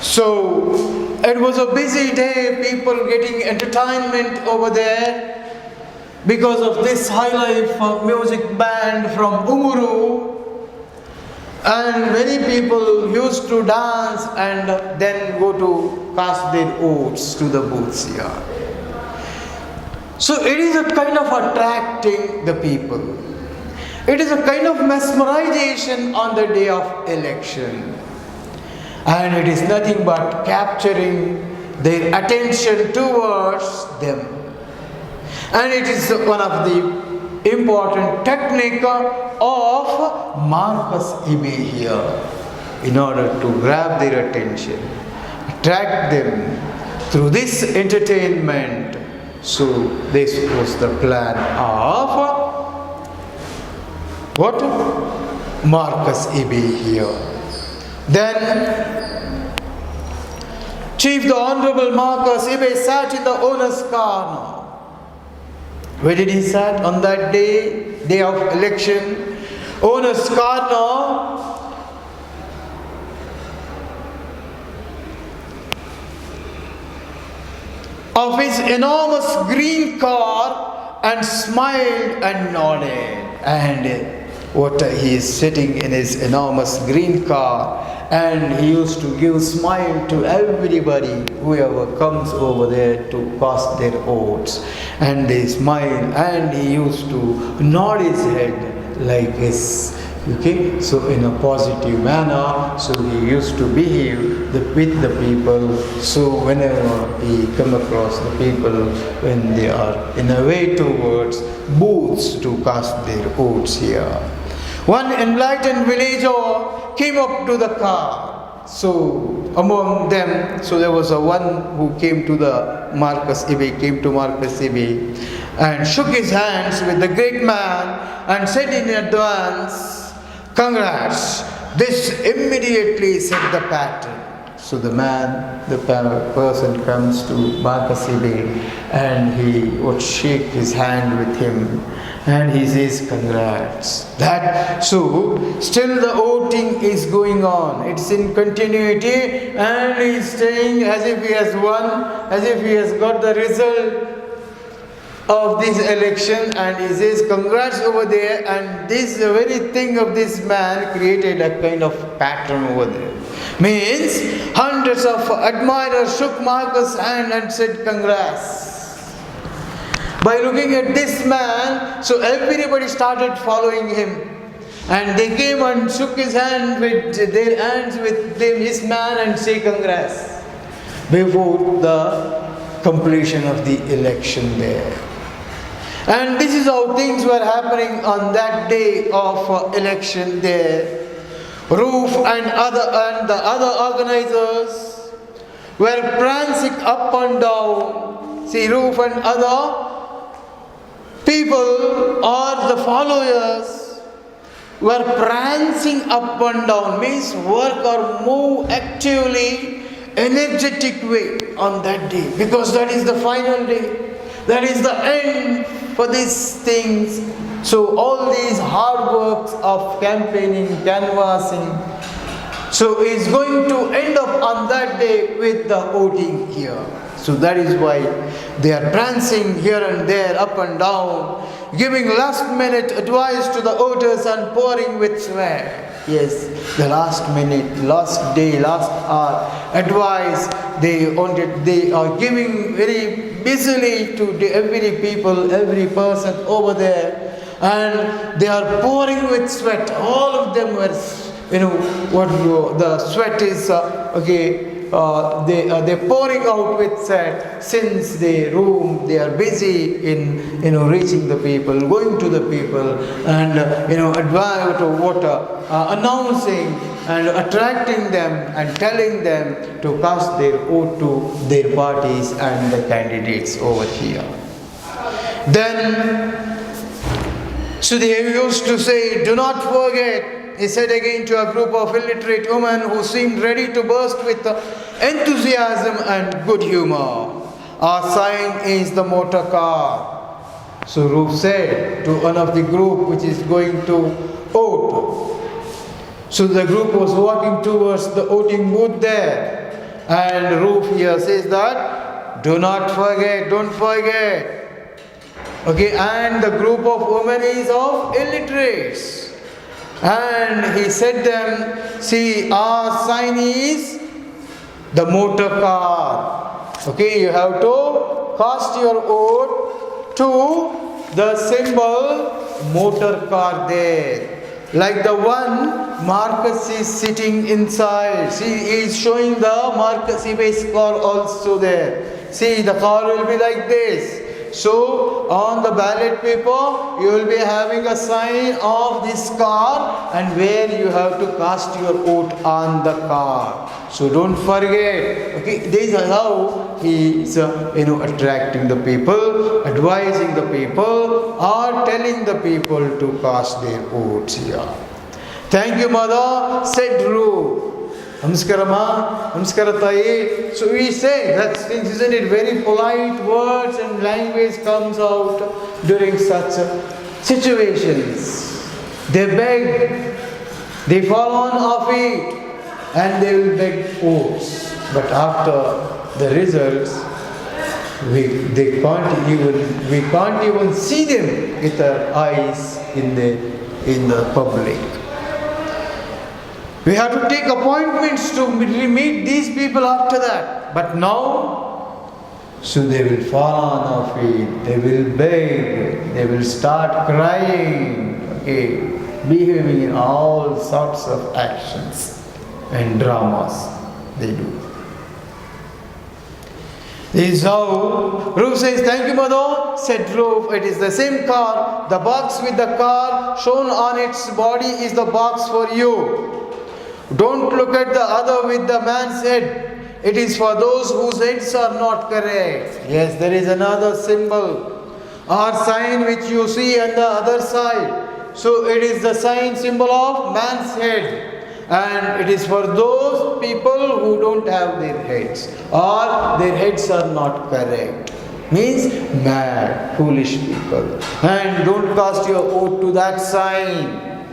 So it was a busy day, people getting entertainment over there because of this high life music band from Umuru. And many people used to dance and then go to cast their votes to the booths here. So it is a kind of attracting the people. It is a kind of mesmerization on the day of election. And it is nothing but capturing their attention towards them. And it is one of the important technique of Marcus Ibe here in order to grab their attention, attract them through this entertainment. So this was the plan of what? Marcus Ibe here. Then Chief the Honorable Marcus Ibe sat in the owner's car. Where did he sat on that day of election? Owner's car of his enormous green car and smiled and nodded. And he is sitting in his enormous green car, and he used to give smile to everybody, whoever comes over there to cast their votes. And they smile, and he used to nod his head like this. Okay, so in a positive manner, so he used to behave with the people. So whenever he come across the people when they are in a way towards booths to cast their votes here. One enlightened villager came up to the car. So among them, so there was a one who came to the Marcus Ibe, and shook his hands with the great man and said in advance, "Congrats." This immediately set the pattern. So the person comes to Marcus Ibe and he would shake his hand with him and he says, "Congrats." So still the voting is going on. It's in continuity, and he's staying as if he has won, as if he has got the result of this election, and he says congrats over there. And this very thing of this man created a kind of pattern over there. Means hundreds of admirers shook Marcus' hand and said congrats. By looking at this man, so everybody started following him. And they came and shook his hand with their hands with his man and say congrats before the completion of the election there. And this is how things were happening on that day of election there. Roof and the other organizers were prancing up and down. See, Roof and other people or the followers were prancing up and down, means work or move actively, energetic way on that day, because that is the final day, that is the end for these things. So all these hard works of campaigning, canvassing, so is going to end up on that day with the voting here. So that is why they are prancing here and there, up and down, giving last minute advice to the voters and pouring with sweat. Yes, the last minute, last day, last hour advice they are giving very busily to every people, every person over there. And they are pouring with sweat. All of them were, the sweat is, they're pouring out with sweat since they are busy in, reaching the people, going to the people and, advise to voter, announcing and attracting them and telling them to cast their vote to their parties and the candidates over here. Then, so they used to say, "Do not forget," he said again to a group of illiterate women who seemed ready to burst with enthusiasm and good humor, "Our sign is the motor car." So Ruth said to one of the group which is going to vote. So the group was walking towards the voting booth there. And Roof here says that, do not forget, don't forget. Okay, and the group of women is of illiterates. And he said them, see, our sign is the motor car. Okay, you have to cast your vote to the symbol motor car there. Like the one Marcus is sitting inside. See, he is showing the Marcus Ebe's car also there. See, the car will be like this. So, on the ballot paper, you will be having a sign of this car and where you have to cast your vote on the car. So, don't forget. Okay, this is how he is attracting the people, advising the people, or telling the people to cast their votes here. Thank you, mother, said Ruth. Namaskara, Namaskara Tayi. So we say that things, isn't it, very polite words and language comes out during such situations. They beg, they fall on our feet and they will beg votes. But after the results, we can't even see them with our eyes in the public. We have to take appointments to meet these people after that. But now, so they will fall on our feet, they will beg, they will start crying, okay, behaving in all sorts of actions and dramas they do. This is how Roof says, thank you, mother, said Roof. It is the same car. The box with the car shown on its body is the box for you. Don't look at the other with the man's head. It is for those whose heads are not correct. Yes, there is another symbol or sign which you see on the other side. So it is the symbol of man's head. And it is for those people who don't have their heads or their heads are not correct. Means mad, foolish people. And don't cast your vote to that sign,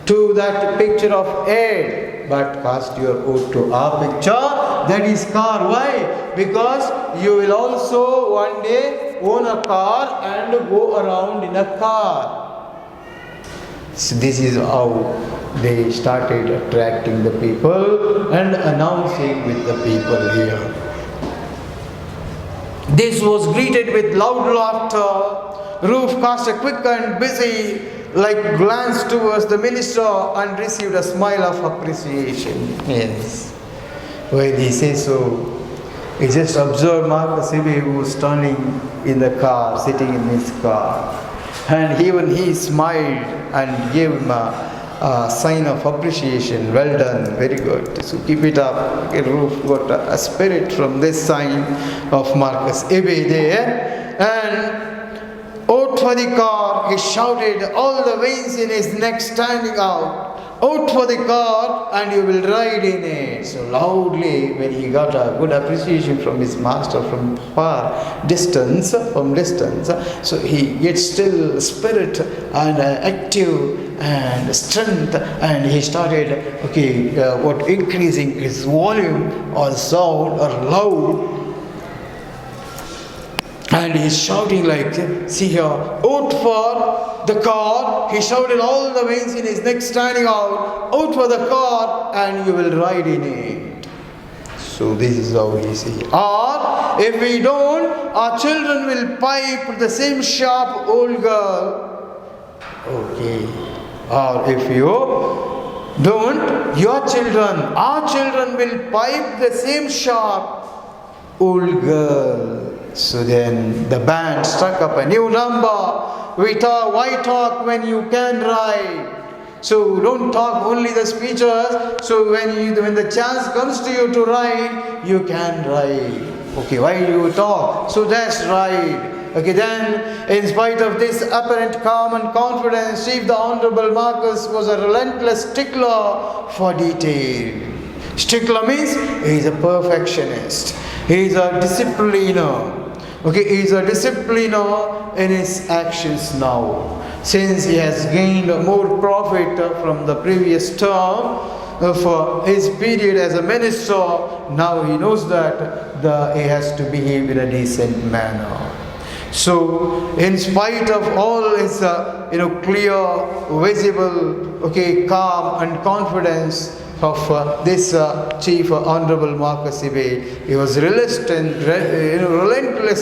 to that picture of head. But cast your vote to our picture, that is car. Why? Because you will also one day own a car and go around in a car. So this is how they started attracting the people and announcing with the people here. This was greeted with loud laughter. Roof cast a quick and busy glance towards the minister and received a smile of appreciation. Yes. When he says so, he just observed Marcus Ebe who was standing in the car, sitting in his car. And even he smiled and gave him a sign of appreciation. Well done, very good. So keep it up. Roof got a spirit from this sign of Marcus Ebe there. And out for the car, he shouted, all the veins in his neck standing out. Out for the car and you will ride in it. So loudly, when he got a good appreciation from his master from distance, so he gets still spirit and active and strength, and he started, increasing his volume or sound or loud. And he's shouting see here, out for the car. He shouted, all the veins in his neck standing out for the car and you will ride in it. So this is how he says. Or if we don't, our children will pipe the same sharp old girl. Okay. Or if you don't, our children will pipe the same sharp old girl. So then the band struck up a new number. Why talk when you can ride? So don't talk only the speeches. So when the chance comes to you to ride, you can ride. Okay, why do you talk? So just ride. Okay, then in spite of this apparent calm and confidence, Chief the Honorable Marcus was a relentless stickler for detail. Stickler means he is a perfectionist. He is a discipliner. Okay, he is a discipliner in his actions now. Since he has gained more profit from the previous term, for his period as a minister, now he knows that he has to behave in a decent manner. So, in spite of all his, clear, visible, calm and confidence of this Chief Honorable Marcus Ibe, he was relentless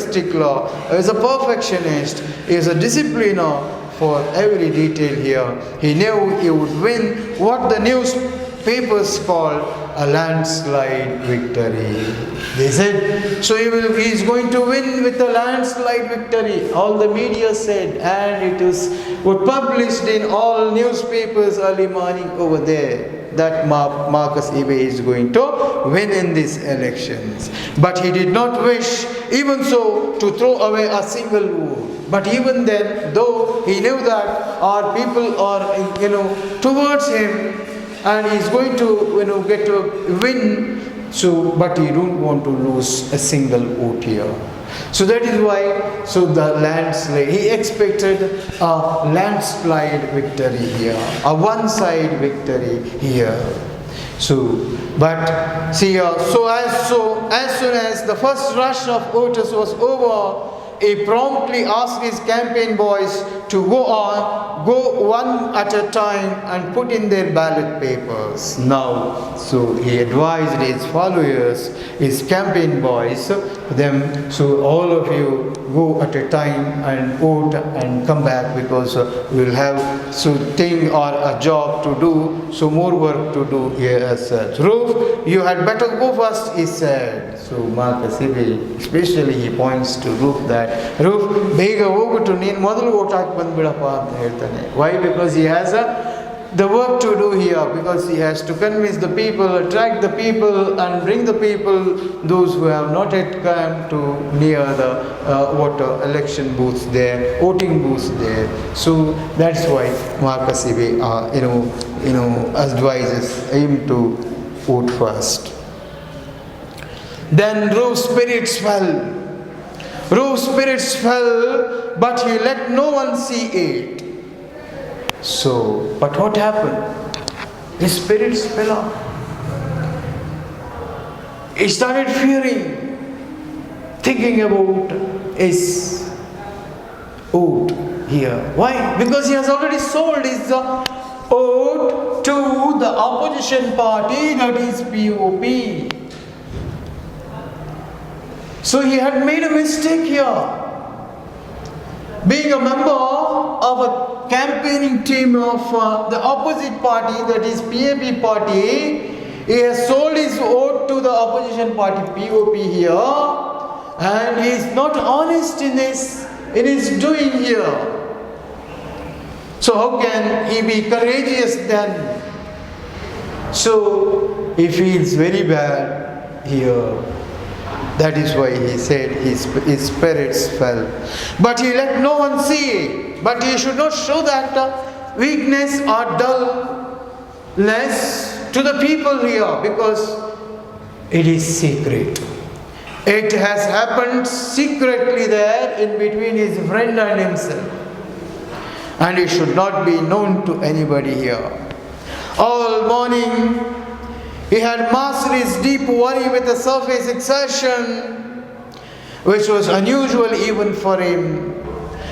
stickler. He was a perfectionist. He was a discipliner for every detail here. He knew he would win what the newspapers called a landslide victory. They said, so he's going to win with a landslide victory. All the media said, and it was published in all newspapers early morning over there, that Marcus Ibe is going to win in these elections. But he did not wish, even so, to throw away a single vote. But even then, though he knew that our people are, towards him, and he's going to, get to win, but he don't want to lose a single vote here. So that is why, the landslide, he expected a landslide victory here, a one-side victory here. But see here, as soon as the first rush of voters was over, he promptly asked his campaign boys to go one at a time and put in their ballot papers. Now, so he advised his followers, his campaign boys, all of you go at a time and vote and come back, because we'll have thing or a job to do, more work to do here as such. Roof, you had better go first, he said. So Marcus Ibe, especially he points to Roof that, Roof, bega hogutu neen modalu vote haaki bandbidappa anta heltane. Why? Because he has the work to do here, because he has to convince the people, attract the people and bring the people, those who have not yet come to near the voter election booths there, voting booths there. So that's why Marcus Ibe advises him to vote first. Then Roof's spirits fell. Roof's spirits fell, but he let no one see it. But what happened? His spirits fell off. He started fearing, thinking about his vote here. Why? Because he has already sold his vote to the opposition party, that is POP. So he had made a mistake here. Being a member of a campaigning team of the opposite party, that is PAP party, he has sold his vote to the opposition party POP here, and he is not honest in his doing here. So how can he be courageous then? So he feels very bad here. That is why he said his spirits fell. But he let no one see. But he should not show that weakness or dullness to the people here, because it is secret. It has happened secretly there in between his friend and himself. And it should not be known to anybody here. All morning, he had mastered his deep worry with a surface exertion, which was unusual even for him.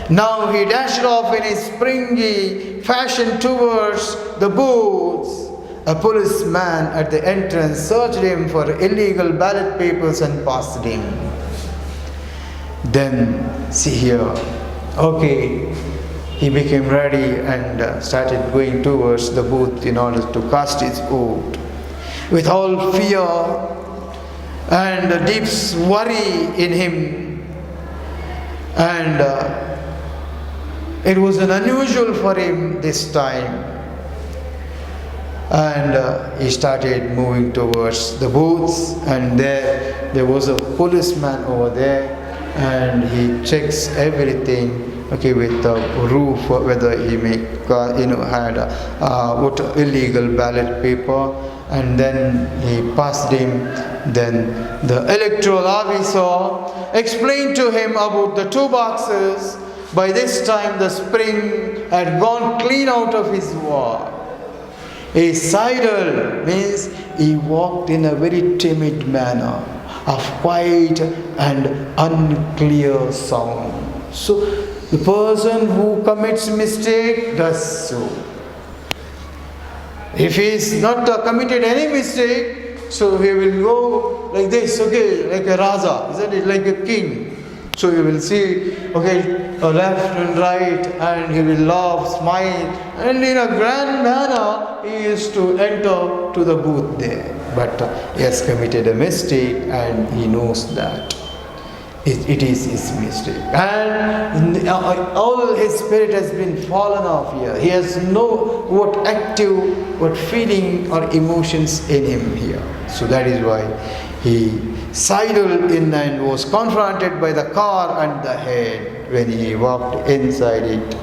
Now he dashed off in his springy fashion towards the booths. A policeman at the entrance searched him for illegal ballot papers and passed him. Then, see here, he became ready and started going towards the booth in order to cast his vote. With all fear and a deep worry in him, and it was unusual for him this time, and he started moving towards the booths, and there was a policeman over there, and he checks everything with the roof, whether he had illegal ballot paper. And then he passed him. Then the electoral officer explained to him about the 2 boxes. By this time the spring had gone clean out of his ward. He sidled means he walked in a very timid manner, of quiet and unclear sound. So the person who commits mistake does so. If he is not committed any mistake, so he will go like this, okay, like a Raja, isn't it, like a king. So you will see, okay, left and right, and he will laugh, smile, and in a grand manner, he is to enter to the booth there. But he has committed a mistake, and he knows that it is his mistake. And all his spirit has been fallen off here. He has no what feeling or emotions in him here. So that is why he sidled in and was confronted by the car and the head when he walked inside it.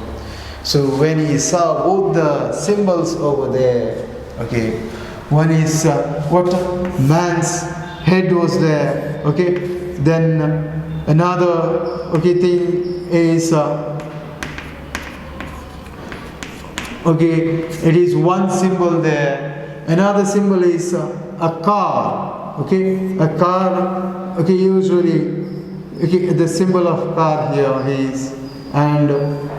So when he saw both the symbols over there, okay, one is what man's head was there, okay, then another thing is it is one symbol there, another symbol is a car. Okay, a car, usually, the symbol of car here is, and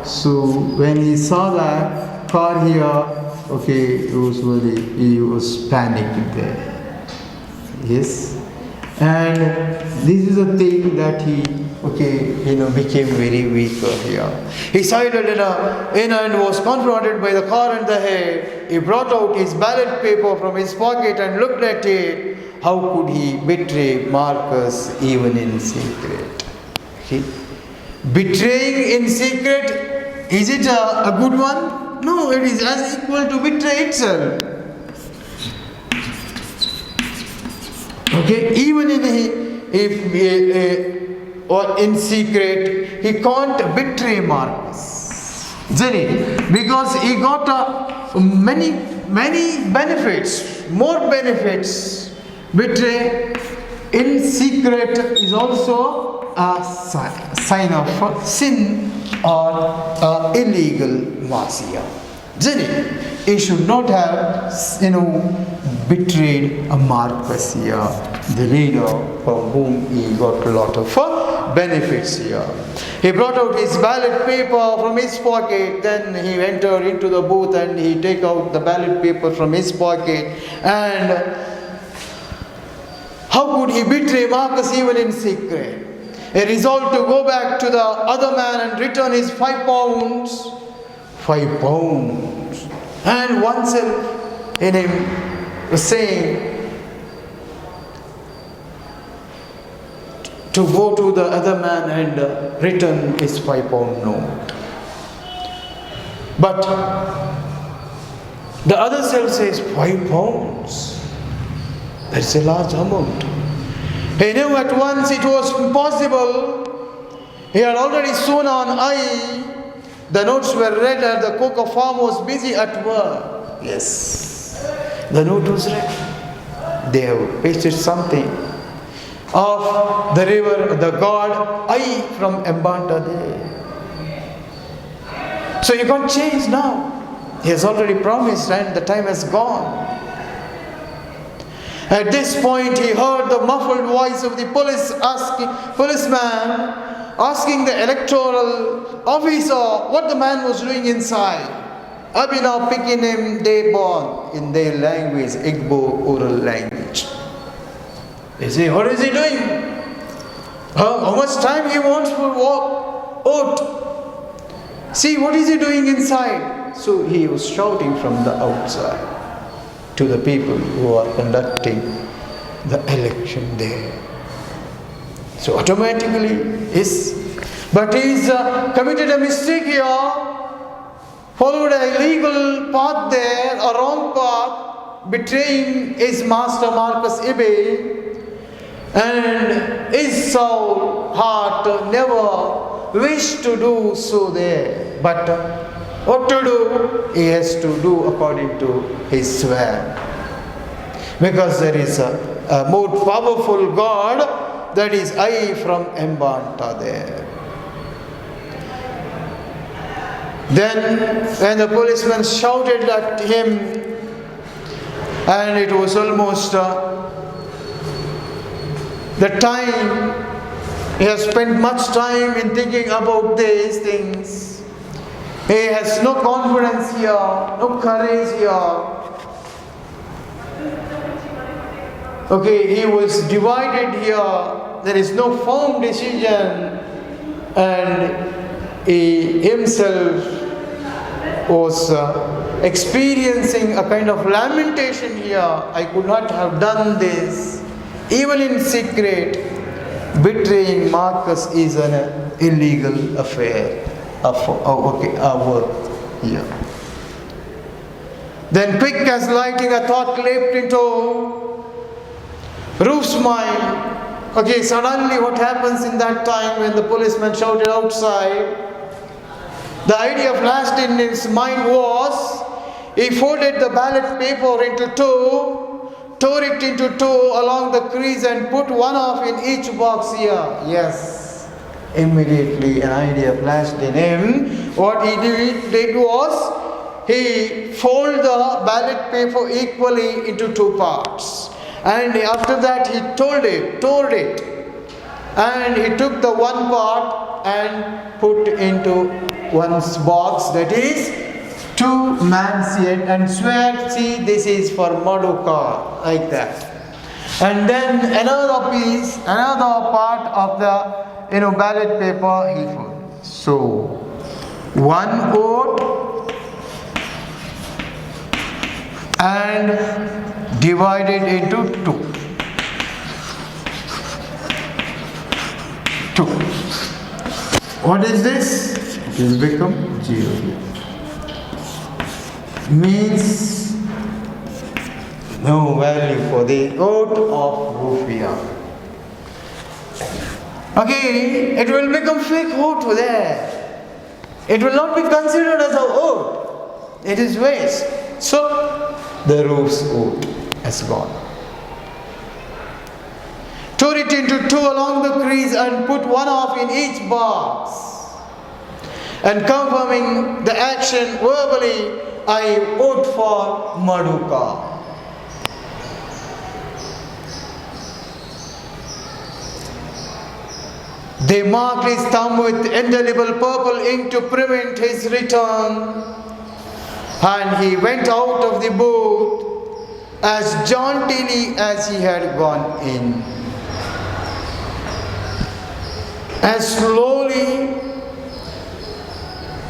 so when he saw that car here, usually he was panicked there. Yes, and this is a thing that he, became very weaker here. He sidled in and was confronted by the car and the head. He brought out his ballot paper from his pocket and looked at it. How could he betray Marcus even in secret? Okay. Betraying in secret, is it a good one? No, it is as equal to betray itself. Okay, even or in secret, he can't betray Marcus, isn't it? Because he got many benefits, more benefits. Betray in secret is also a sign of sin or illegal marcia. Isn't it? He should not have, betrayed a Marcus here, the leader from whom he got a lot of benefits here. He brought out his ballot paper from his pocket, then he entered into the booth and he take out the ballot paper from his pocket, and how could he betray Marcus even in secret? He resolved to go back to the other man and return his 5 pounds. 5 pounds. And oneself in him was saying to go to the other man and return his 5 pound note. But the other self says 5 pounds. That's a large amount. He knew at once it was impossible. He had already sewn on eye. The notes were read and the cocoa farm was busy at work. Yes, the note was read. They have pasted something of the river, the god I from Mbanta there. So you can't change now. He has already promised and the time has gone. At this point, he heard the muffled voice of the policeman asking the electoral officer what the man was doing inside. Abhinav Pikinim Debon in their language, Igbo oral language. They say, what is he doing? How much time he wants for vote? See, what is he doing inside? So he was shouting from the outside to the people who are conducting the election there. So automatically, yes. But he's committed a mistake here, followed an illegal path there, a wrong path, betraying his master Marcus Ibe, and his soul, heart never wished to do so there. But what to do? He has to do according to his swear. Because there is a more powerful God, that is I from Mbanta there. Then when the policeman shouted at him, And it was almost the time he has spent much time in thinking about these things. He has no confidence here, no courage here. Okay, he was divided here. There is no firm decision, and he himself was experiencing a kind of lamentation here. I could not have done this. Even in secret, betraying Marcus is an illegal affair. Work here. Then quick as lightning a thought leapt into Rufe's mind. Okay, suddenly what happens in that time when the policeman shouted outside? The idea flashed in his mind was, he folded the ballot paper into two, tore it into two along the crease and put one off in each box here. Yes, immediately an idea flashed in him. What he did was, he folded the ballot paper equally into two parts. And after that he tore it. And he took the one part and put into one's box, that is to man's head, and swear, see, this is for Madhuka, like that. And then another part of the ballot paper he put. So one vote and divided into two. What is this? It will become 0. Means no value for the vote of Rufia. Okay, it will become fake vote there. It will not be considered as a vote. It is waste. So the Rufe's vote has gone. Tore it into two along the crease and put one off in each box. And confirming the action verbally, I vote for Madhuka. They marked his thumb with indelible purple ink to prevent his return. And he went out of the booth as jauntily as he had gone in. As slowly,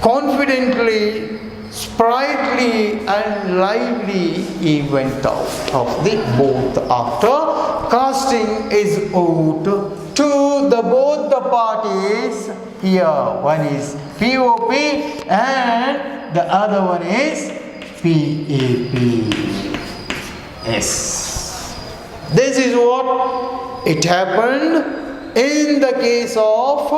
confidently, sprightly and lively he went out of the booth after casting his vote to both the parties here. One is POP and the other one is PAP. Yes. This is what it happened in the case of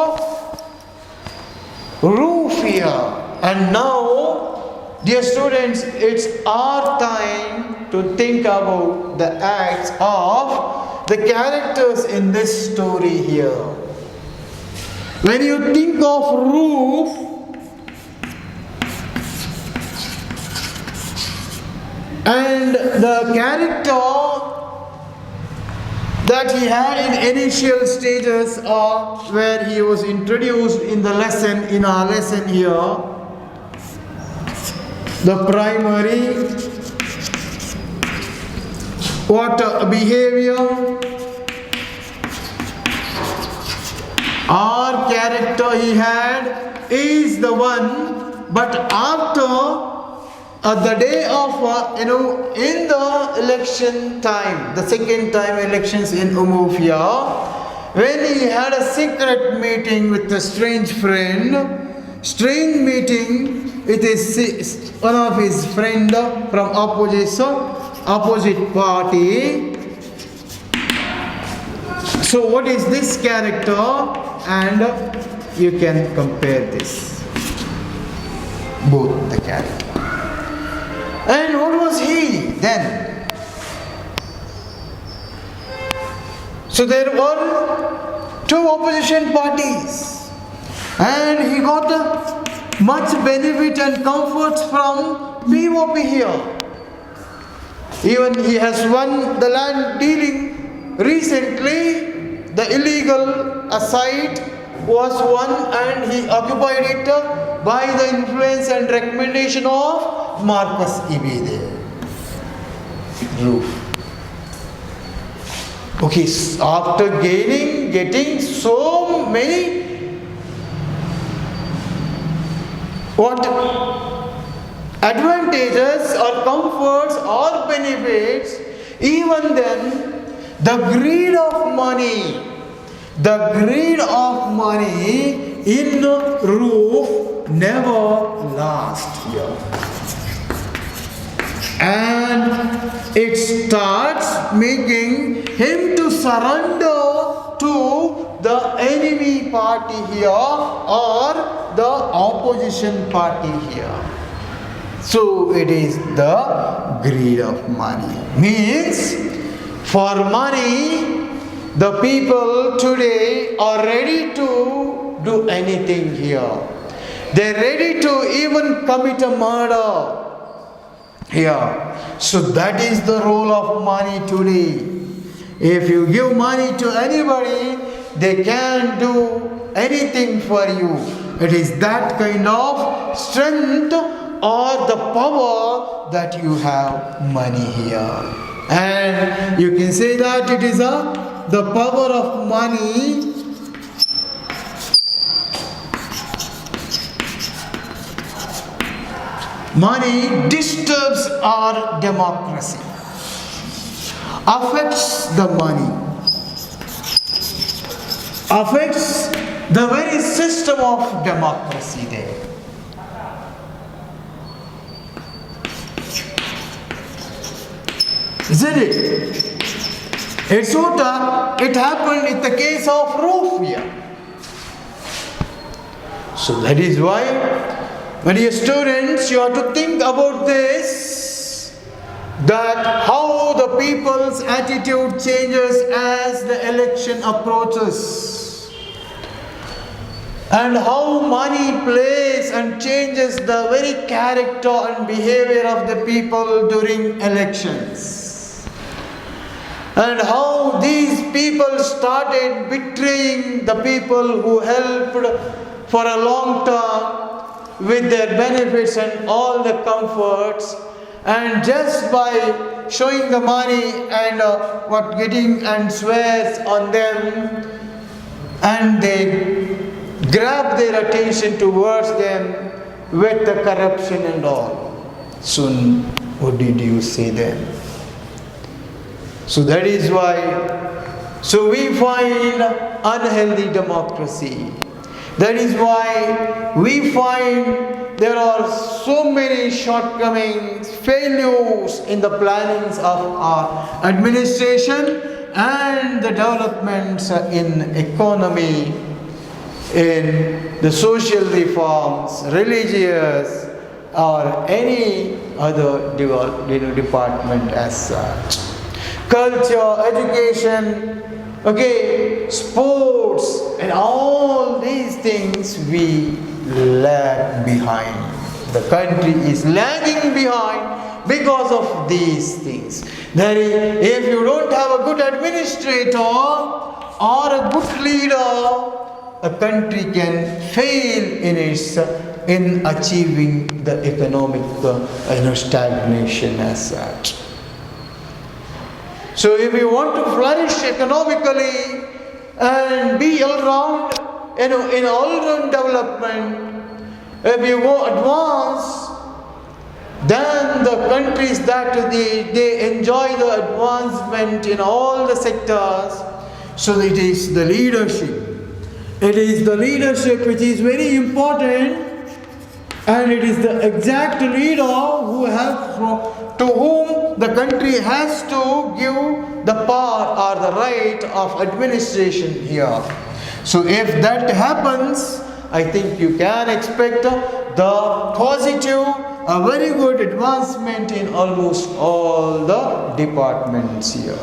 Rufia. And now, dear students, it's our time to think about the acts of the characters in this story here. When you think of Rufe, and the character that he had in initial stages where he was introduced in our lesson here, the primary, what behavior or character he had is the one, but after the day of, in the election time, the second time elections in Umufia, when he had a secret meeting with a strange meeting with one of his friend from opposite party. So what is this character? And you can compare this, both the character. And what was he then? So there were two opposition parties, and he got much benefit and comforts from POP here. Even he has won the land dealing recently. The illegal site was won and he occupied it by the influence and recommendation of Marcus Ibide. Roof. Okay, after getting so many advantages or comforts or benefits, even then the greed of money in roof never lasts here. And it starts making him to surrender to the enemy party here or the opposition party here. So it is the greed of money. Means for money, the people today are ready to do anything here. They are ready to even commit a murder here. So that is the role of money today. If you give money to anybody, they can do anything for you. It is that kind of strength or the power that you have money here. And you can say that it is the power of money disturbs our democracy, affects the money, affects the very system of democracy there. Isn't it? It's what it happened in the case of roof here. So that is why, my dear students, you have to think about this, that how the people's attitude changes as the election approaches, and how money plays and changes the very character and behavior of the people during elections. And how these people started betraying the people who helped for a long term with their benefits and all the comforts, and just by showing the money and getting and swears on them, and they grab their attention towards them with the corruption and all. Soon, what did you say then? So that is why, we find unhealthy democracy. That is why we find there are so many shortcomings, failures in the plannings of our administration and the developments in economy, in the social reforms, religious, or any other department as such. Culture, education, sports, and all these things we lag behind. The country is lagging behind because of these things. That is, if you don't have a good administrator or a good leader, a country can fail in achieving the economic stagnation as such. So if you want to flourish economically and be all round, in all round development, if you advance, then the countries that they enjoy the advancement in all the sectors. So it is the leadership. It is the leadership which is very important, and it is the exact leader to whom the country has to give the power or the right of administration here. So if that happens, I think you can expect the positive, a very good advancement in almost all the departments here.